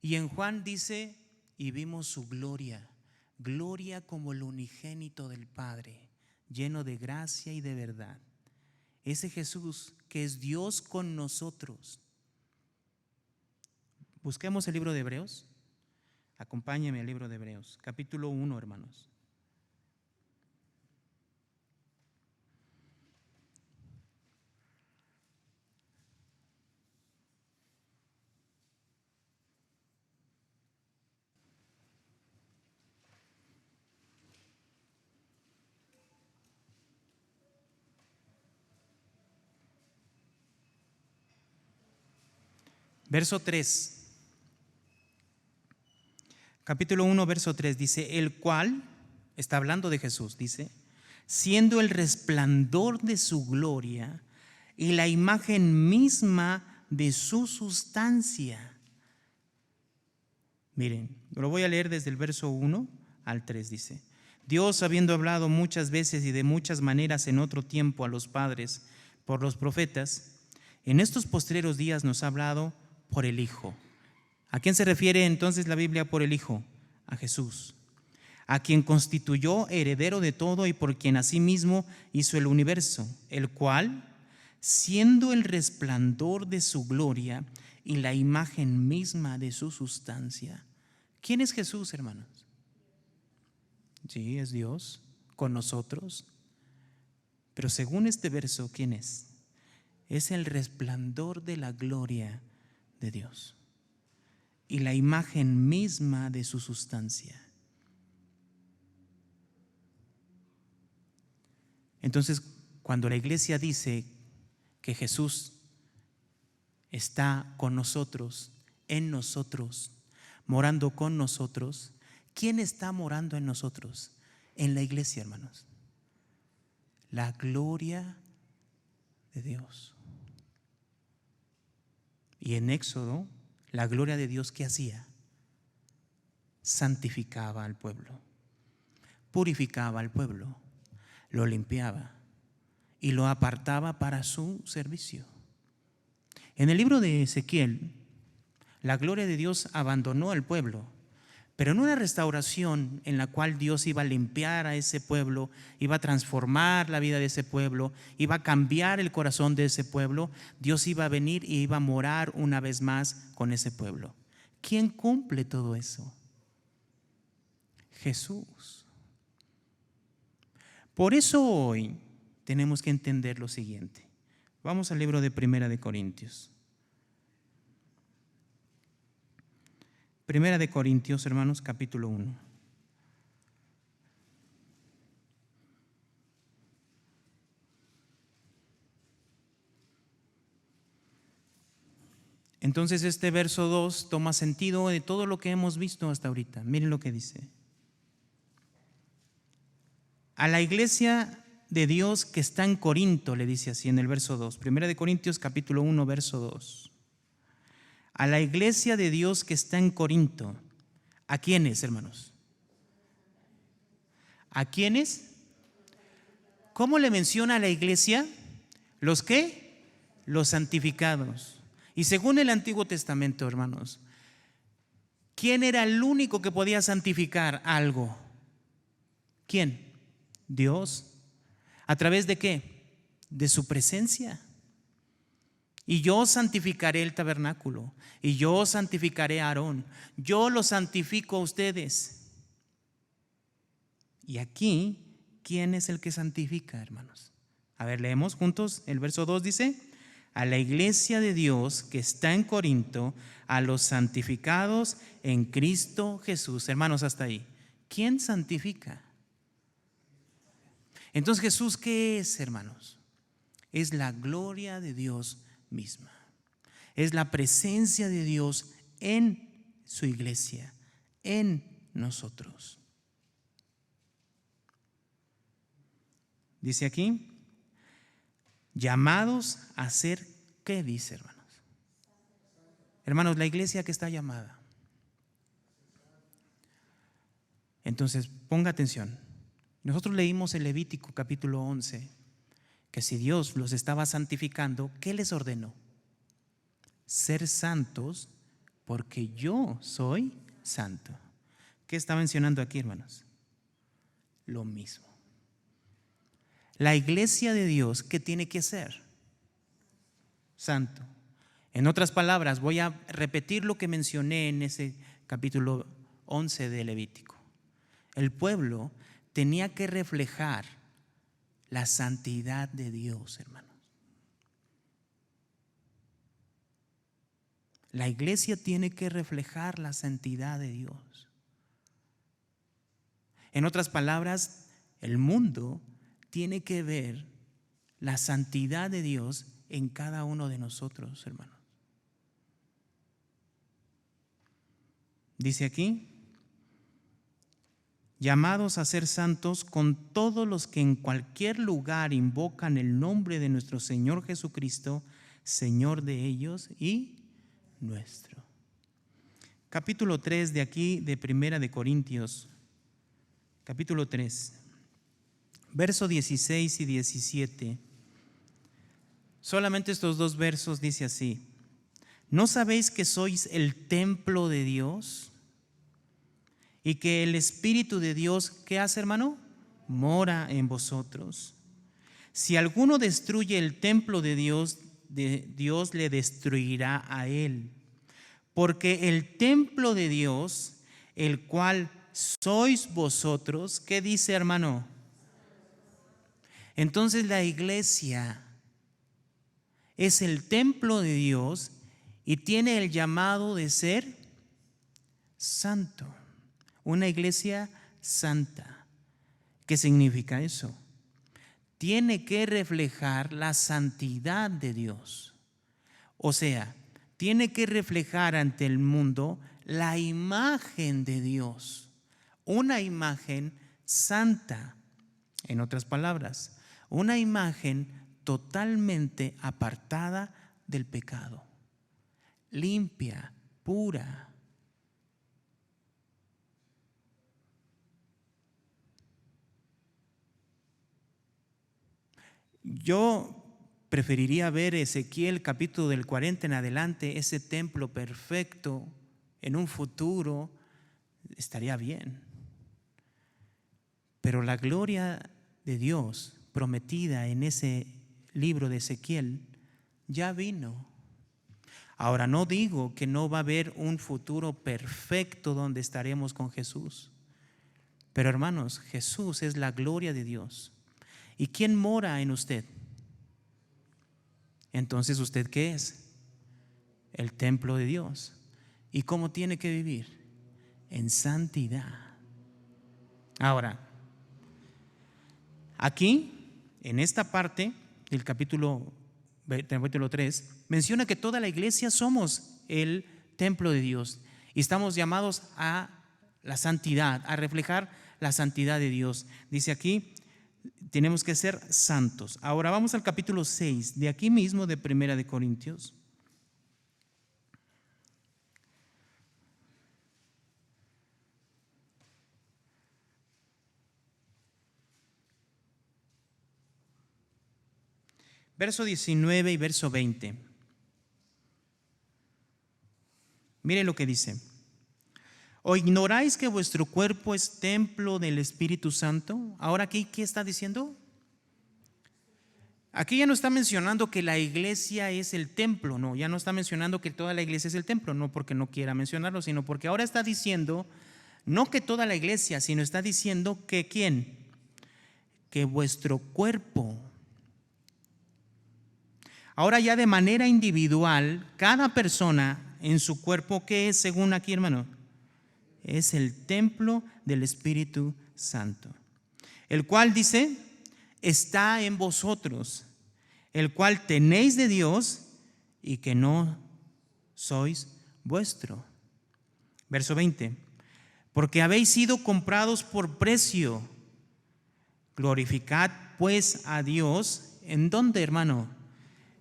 Y en Juan dice: y vimos su gloria, gloria como el unigénito del Padre, lleno de gracia y de verdad. Ese Jesús que es Dios con nosotros. Busquemos el libro de Hebreos. Acompáñeme al libro de Hebreos, capítulo 1, hermanos. Verso 3. Capítulo 1, verso 3 dice: el cual, está hablando de Jesús, dice: siendo el resplandor de su gloria y la imagen misma de su sustancia. Miren, lo voy a leer desde el verso 1 al 3, dice: Dios, habiendo hablado muchas veces y de muchas maneras en otro tiempo a los padres por los profetas, en estos postreros días nos ha hablado por el Hijo. ¿A quién se refiere entonces la Biblia por el Hijo? A Jesús, a quien constituyó heredero de todo y por quien asimismo hizo el universo, el cual, siendo el resplandor de su gloria y la imagen misma de su sustancia. ¿Quién es Jesús, hermanos? Sí, es Dios con nosotros. Pero según este verso, ¿quién es? Es el resplandor de la gloria de Dios y la imagen misma de su sustancia. Entonces, cuando la iglesia dice que Jesús está con nosotros, en nosotros, morando con nosotros, ¿quién está morando en nosotros? En la iglesia, hermanos. La gloria de Dios. Y en Éxodo, la gloria de Dios, ¿qué hacía? Santificaba al pueblo, purificaba al pueblo, lo limpiaba y lo apartaba para su servicio. En el libro de Ezequiel, la gloria de Dios abandonó al pueblo, pero en una restauración en la cual Dios iba a limpiar a ese pueblo, iba a transformar la vida de ese pueblo, iba a cambiar el corazón de ese pueblo, Dios iba a venir y iba a morar una vez más con ese pueblo. ¿Quién cumple todo eso? Jesús. Por eso hoy tenemos que entender lo siguiente. Vamos al libro de Primera de Corintios. Primera de Corintios, hermanos, capítulo 1. Entonces este verso 2 toma sentido de todo lo que hemos visto hasta ahorita. Miren lo que dice. A la iglesia de Dios que está en Corinto, le dice así en el verso 2. Primera de Corintios, capítulo 1, verso 2. A la iglesia de Dios que está en Corinto. ¿A quiénes, hermanos? ¿A quiénes? ¿Cómo le menciona a la iglesia? ¿Los qué? Los santificados. Y según el Antiguo Testamento, hermanos, ¿quién era el único que podía santificar algo? ¿Quién? Dios. ¿A través de qué? De su presencia. Y yo santificaré el tabernáculo, y yo santificaré a Aarón, yo los santifico a ustedes. Y aquí, ¿quién es el que santifica, hermanos? A ver, leemos juntos. El verso 2 dice: a la iglesia de Dios que está en Corinto, a los santificados en Cristo Jesús. Hermanos, hasta ahí. ¿Quién santifica? Entonces, ¿Jesús qué es, hermanos? Es la gloria de Dios misma. Es la presencia de Dios en su iglesia, en nosotros. Dice aquí, llamados a ser, ¿qué dice, hermanos? Hermanos, la iglesia que está llamada. Entonces, ponga atención. Nosotros leímos en Levítico capítulo 11 que si Dios los estaba santificando, ¿qué les ordenó? Ser santos porque yo soy santo. ¿Qué está mencionando aquí, hermanos? Lo mismo. La iglesia de Dios, ¿qué tiene que ser? Santo. En otras palabras, voy a repetir lo que mencioné en ese capítulo 11 de Levítico. El pueblo tenía que reflejar la santidad de Dios, hermanos. La iglesia tiene que reflejar la santidad de Dios. En otras palabras, el mundo tiene que ver la santidad de Dios en cada uno de nosotros, hermanos. Dice aquí, llamados a ser santos con todos los que en cualquier lugar invocan el nombre de nuestro Señor Jesucristo, Señor de ellos y nuestro. Capítulo 3 de aquí, de Primera de Corintios, capítulo 3, verso 16 y 17. Solamente estos dos versos dice así: ¿no sabéis que sois el templo de Dios y que el Espíritu de Dios, ¿qué hace, hermano? Mora en vosotros. Si alguno destruye el templo de Dios le destruirá a él. Porque el templo de Dios, el cual sois vosotros, ¿qué dice, hermano? Entonces la iglesia es el templo de Dios y tiene el llamado de ser santo. Una iglesia santa. ¿Qué significa eso? Tiene que reflejar la santidad de Dios. O sea, tiene que reflejar ante el mundo la imagen de Dios. Una imagen santa. En otras palabras, una imagen totalmente apartada del pecado. Limpia, pura. Yo preferiría ver Ezequiel capítulo del 40 en adelante, ese templo perfecto en un futuro, estaría bien. Pero la gloria de Dios prometida en ese libro de Ezequiel ya vino. Ahora, no digo que no va a haber un futuro perfecto donde estaremos con Jesús. Pero hermanos, Jesús es la gloria de Dios. ¿Y quién mora en usted? Entonces, ¿usted qué es? El templo de Dios. ¿Y cómo tiene que vivir? En santidad. Ahora, aquí, en esta parte del capítulo 3, menciona que toda la iglesia somos el templo de Dios y estamos llamados a la santidad, a reflejar la santidad de Dios. Dice aquí, tenemos que ser santos. Ahora vamos al capítulo 6, de aquí mismo de Primera de Corintios. Verso 19 y verso 20. Miren lo que dice. ¿O ignoráis que vuestro cuerpo es templo del Espíritu Santo? Ahora aquí, ¿qué está diciendo? Aquí ya no está mencionando que la iglesia es el templo, no, ya no está mencionando que toda la iglesia es el templo, no porque no quiera mencionarlo, sino porque ahora está diciendo, no que toda la iglesia, sino está diciendo que ¿quién? Que vuestro cuerpo. Ahora ya de manera individual, cada persona en su cuerpo, ¿qué es según aquí, hermano? Es el templo del Espíritu Santo, el cual dice, está en vosotros, el cual tenéis de Dios y que no sois vuestro. Verso 20, porque habéis sido comprados por precio. Glorificad pues a Dios, ¿en dónde, hermano?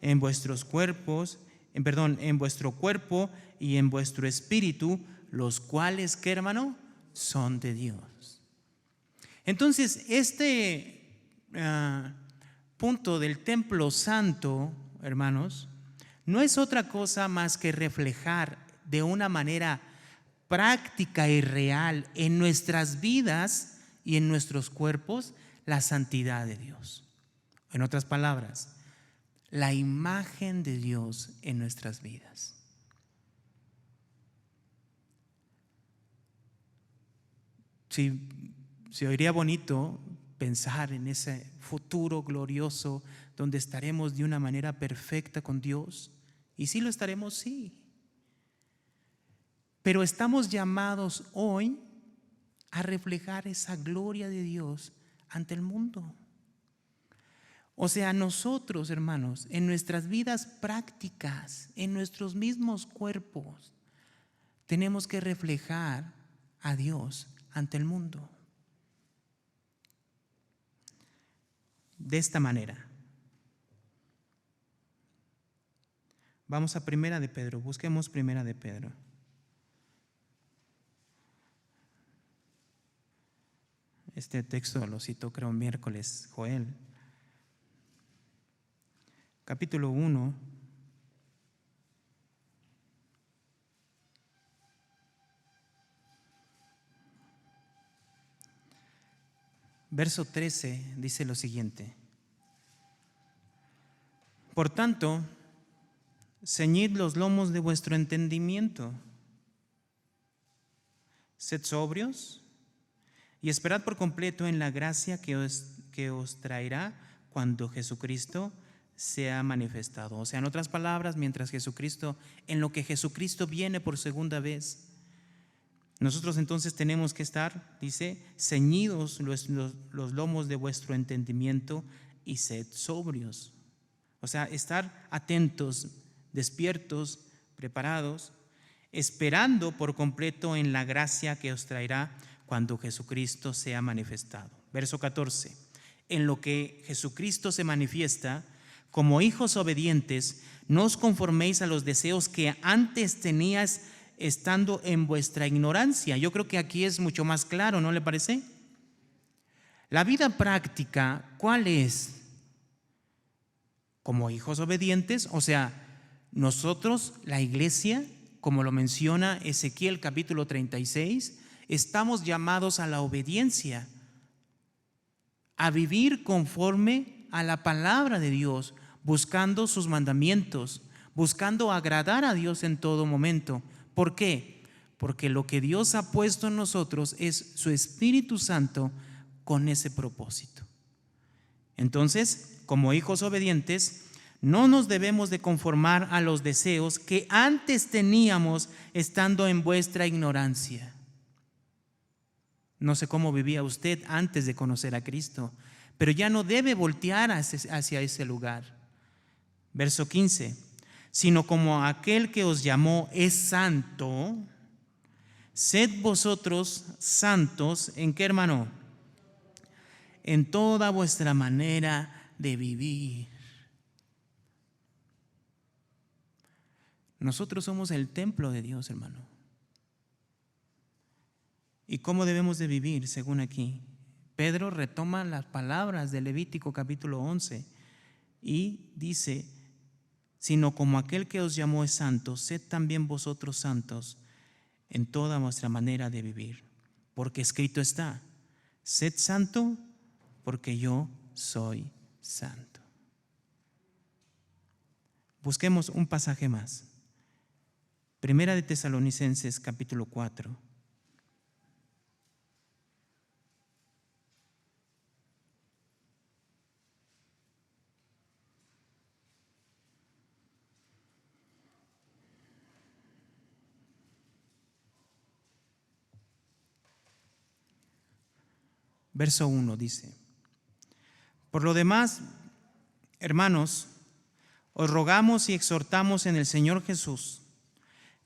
En vuestros cuerpos, en vuestro cuerpo y en vuestro espíritu, los cuales, ¿qué, hermano? Son de Dios. Entonces, este punto del templo santo, hermanos, no es otra cosa más que reflejar de una manera práctica y real en nuestras vidas y en nuestros cuerpos la santidad de Dios. En otras palabras, la imagen de Dios en nuestras vidas. Sí, se oiría bonito pensar en ese futuro glorioso donde estaremos de una manera perfecta con Dios. Y sí lo estaremos, sí. Pero estamos llamados hoy a reflejar esa gloria de Dios ante el mundo. O sea, nosotros, hermanos, en nuestras vidas prácticas, en nuestros mismos cuerpos, tenemos que reflejar a Dios ante el mundo. de esta manera. Vamos a Primera de Pedro, busquemos Primera de Pedro. Este texto lo citó creo miércoles Joel. Capítulo 1. Verso 13 dice lo siguiente: por tanto, ceñid los lomos de vuestro entendimiento, sed sobrios y esperad por completo en la gracia que os traerá cuando Jesucristo sea manifestado. O sea, en otras palabras, en lo que Jesucristo viene por segunda vez, nosotros entonces tenemos que estar, dice, ceñidos los lomos de vuestro entendimiento y sed sobrios. O sea, estar atentos, despiertos, preparados, esperando por completo en la gracia que os traerá cuando Jesucristo sea manifestado. Verso 14. En lo que Jesucristo se manifiesta, como hijos obedientes, no os conforméis a los deseos que antes teníais estando en vuestra ignorancia. Yo creo que aquí es mucho más claro, ¿no le parece? La vida práctica, ¿cuál es? Como hijos obedientes, o sea, nosotros, la iglesia, como lo menciona Ezequiel capítulo 36, estamos llamados a la obediencia, a vivir conforme a la palabra de Dios, buscando sus mandamientos, buscando agradar a Dios en todo momento. ¿Por qué? Porque lo que Dios ha puesto en nosotros es su Espíritu Santo con ese propósito. Entonces, como hijos obedientes, no nos debemos de conformar a los deseos que antes teníamos estando en vuestra ignorancia. No sé cómo vivía usted antes de conocer a Cristo, pero ya no debe voltear hacia ese lugar. Verso 15: sino como aquel que os llamó es santo, sed vosotros santos. ¿En qué, hermano? En toda vuestra manera de vivir. Nosotros somos el templo de Dios, hermano. ¿Y cómo debemos de vivir según aquí? Pedro retoma las palabras de Levítico capítulo 11 y dice: sino como aquel que os llamó es santo, sed también vosotros santos en toda vuestra manera de vivir. Porque escrito está: sed santo porque yo soy santo. Busquemos un pasaje más. Primera de Tesalonicenses capítulo 4. Verso 1 dice: por lo demás, hermanos, os rogamos y exhortamos en el Señor Jesús,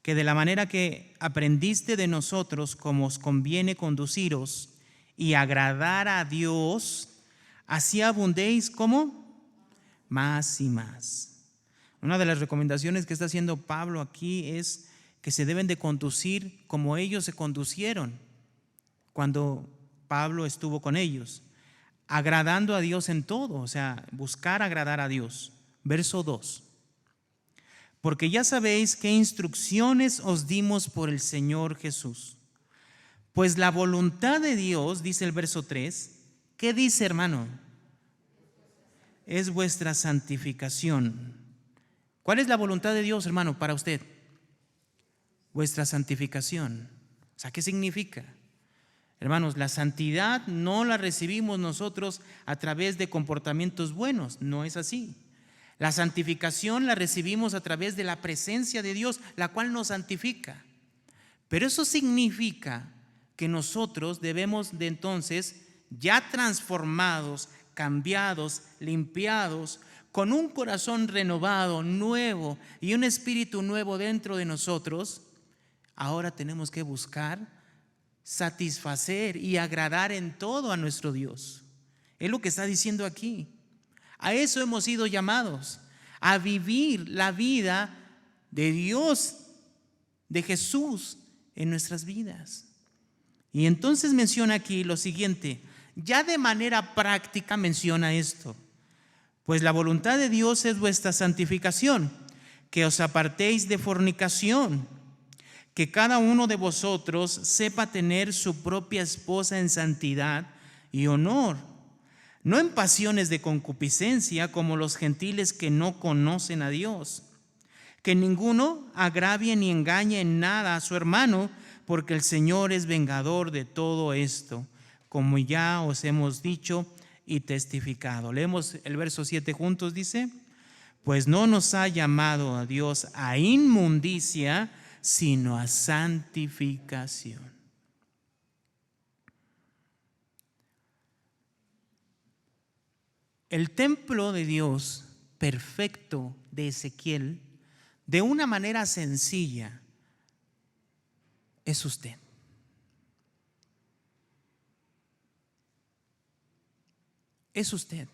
que de la manera que aprendiste de nosotros, como os conviene conduciros y agradar a Dios, así abundéis como más y más. Una de las recomendaciones que está haciendo Pablo aquí es que se deben de conducir como ellos se conducieron cuando Pablo estuvo con ellos, agradando a Dios en todo, o sea, buscar agradar a Dios. Verso 2: porque ya sabéis qué instrucciones os dimos por el Señor Jesús. Pues la voluntad de Dios, dice el verso 3, ¿qué dice, hermano? Es vuestra santificación. ¿Cuál es la voluntad de Dios, hermano, para usted? Vuestra santificación. O sea, ¿qué significa? Hermanos, la santidad no la recibimos nosotros a través de comportamientos buenos, no es así. La santificación la recibimos a través de la presencia de Dios, la cual nos santifica. Pero eso significa que nosotros debemos de entonces, ya transformados, cambiados, limpiados, con un corazón renovado, nuevo y un espíritu nuevo dentro de nosotros, ahora tenemos que buscar satisfacer y agradar en todo a nuestro Dios. Es lo que está diciendo aquí. A eso hemos sido llamados, a vivir la vida de Dios, de Jesús en nuestras vidas. Y entonces menciona aquí lo siguiente, ya de manera práctica menciona esto: pues la voluntad de Dios es vuestra santificación, que os apartéis de fornicación, que cada uno de vosotros sepa tener su propia esposa en santidad y honor, no en pasiones de concupiscencia como los gentiles que no conocen a Dios. Que ninguno agravie ni engañe en nada a su hermano, porque el Señor es vengador de todo esto, como ya os hemos dicho y testificado. Leemos el verso 7 juntos, dice: pues no nos ha llamado a Dios a inmundicia, sino a santificación. El templo de Dios perfecto de Ezequiel, de una manera sencilla, es usted. Es usted.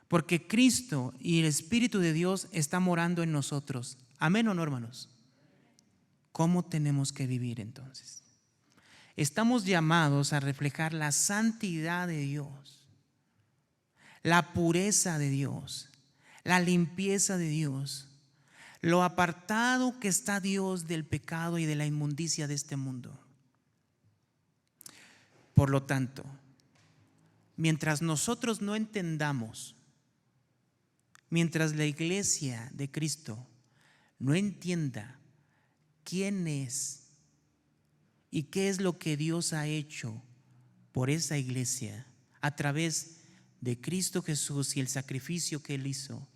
Porque Cristo y el Espíritu de Dios está morando en nosotros. ¿Amén o no, hermanos? ¿Cómo tenemos que vivir entonces? Estamos llamados a reflejar la santidad de Dios, la pureza de Dios, la limpieza de Dios, lo apartado que está Dios del pecado y de la inmundicia de este mundo. Por lo tanto, mientras nosotros no entendamos, mientras la iglesia de Cristo no entienda quién es y qué es lo que Dios ha hecho por esa iglesia a través de Cristo Jesús y el sacrificio que Él hizo,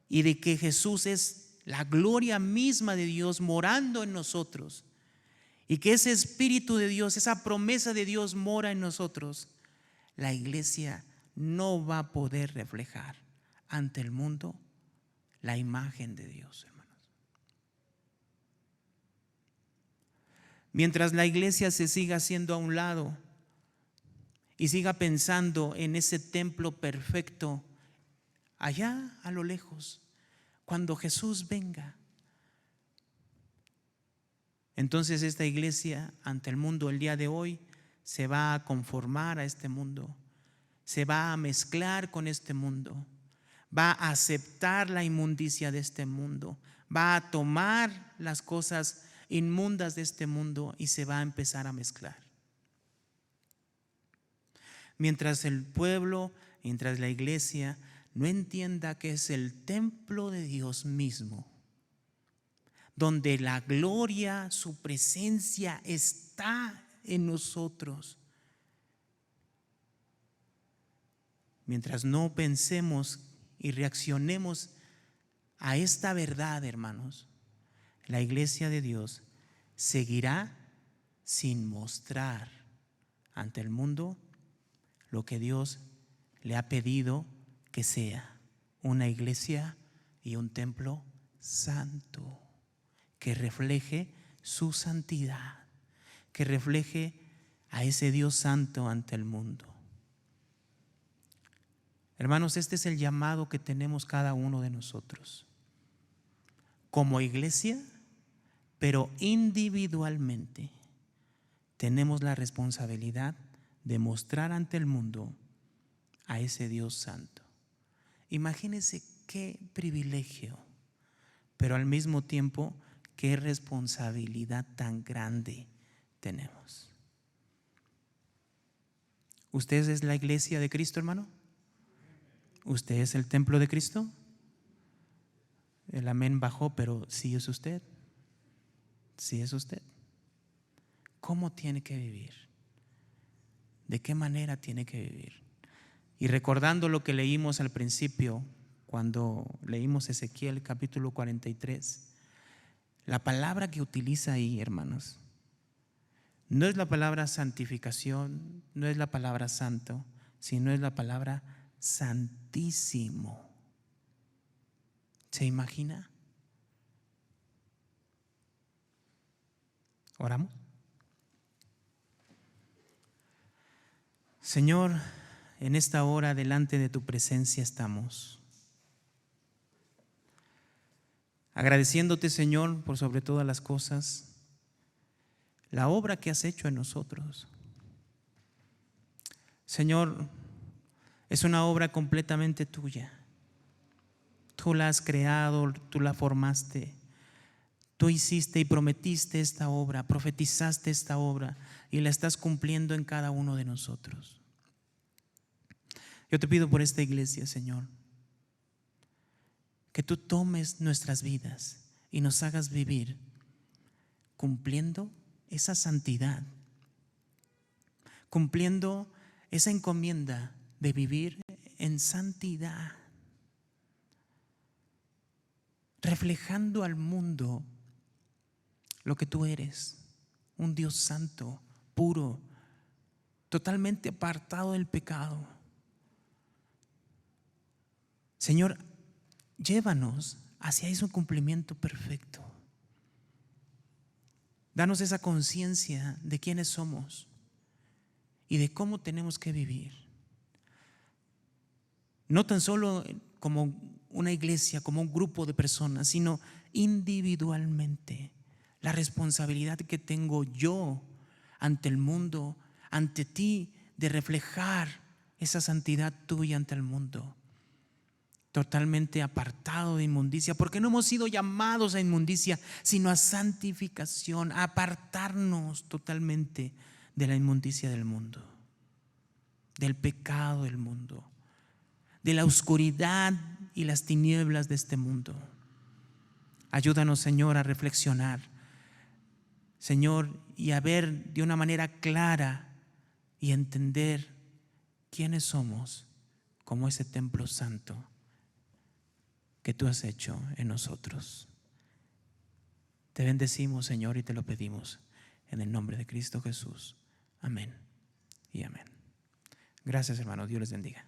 y de que Jesús es la gloria misma de Dios morando en nosotros, y que ese Espíritu de Dios, esa promesa de Dios mora en nosotros, la iglesia no va a poder reflejar ante el mundo la imagen de Dios, hermanos. Mientras la iglesia se siga haciendo a un lado y siga pensando en ese templo perfecto allá a lo lejos, cuando Jesús venga, entonces esta iglesia ante el mundo el día de hoy se va a conformar a este mundo, se va a mezclar con este mundo, va a aceptar la inmundicia de este mundo, va a tomar las cosas inmundas de este mundo y se va a empezar a mezclar. Mientras el pueblo, mientras la iglesia no entienda que es el templo de Dios mismo, donde la gloria, su presencia está en nosotros, mientras no pensemos y reaccionemos a esta verdad, hermanos, la iglesia de Dios seguirá sin mostrar ante el mundo lo que Dios le ha pedido que sea: una iglesia y un templo santo, que refleje su santidad, que refleje a ese Dios santo ante el mundo. Hermanos, este es el llamado que tenemos cada uno de nosotros como iglesia, pero individualmente tenemos la responsabilidad de mostrar ante el mundo a ese Dios santo. Imagínense qué privilegio, pero al mismo tiempo qué responsabilidad tan grande tenemos. ¿Usted es la iglesia de Cristo, hermano? ¿Usted es el templo de Cristo? El amén bajó, pero sí es usted. Sí es usted. ¿Cómo tiene que vivir? ¿De qué manera tiene que vivir? Y recordando lo que leímos al principio, cuando leímos Ezequiel capítulo 43, la palabra que utiliza ahí, hermanos, no es la palabra santificación, no es la palabra santo, sino es la palabra santísimo. ¿Se imagina? ¿Oramos? Señor, en esta hora delante de tu presencia estamos. Agradeciéndote, Señor, por sobre todas las cosas, la obra que has hecho en nosotros. Señor, es una obra completamente tuya. Tú la has creado, tú la formaste. Tú hiciste y prometiste esta obra, profetizaste esta obra y la estás cumpliendo en cada uno de nosotros. Yo te pido por esta iglesia, Señor, que tú tomes nuestras vidas y nos hagas vivir cumpliendo esa santidad, cumpliendo esa encomienda de vivir en santidad, reflejando al mundo lo que tú eres, un Dios santo, puro, totalmente apartado del pecado. Señor, llévanos hacia ese cumplimiento perfecto. Danos esa conciencia de quiénes somos y de cómo tenemos que vivir. No tan solo como una iglesia, como un grupo de personas, sino individualmente. La responsabilidad que tengo yo ante el mundo, ante ti, de reflejar esa santidad tuya ante el mundo. Totalmente apartado de inmundicia, porque no hemos sido llamados a inmundicia, sino a santificación, a apartarnos totalmente de la inmundicia del mundo, del pecado del mundo, de la oscuridad y las tinieblas de este mundo. Ayúdanos, Señor, a reflexionar, Señor, y a ver de una manera clara y entender quiénes somos como ese templo santo que tú has hecho en nosotros. Te bendecimos, Señor, y te lo pedimos en el nombre de Cristo Jesús. Amén y amén. Gracias, hermanos. Dios les bendiga.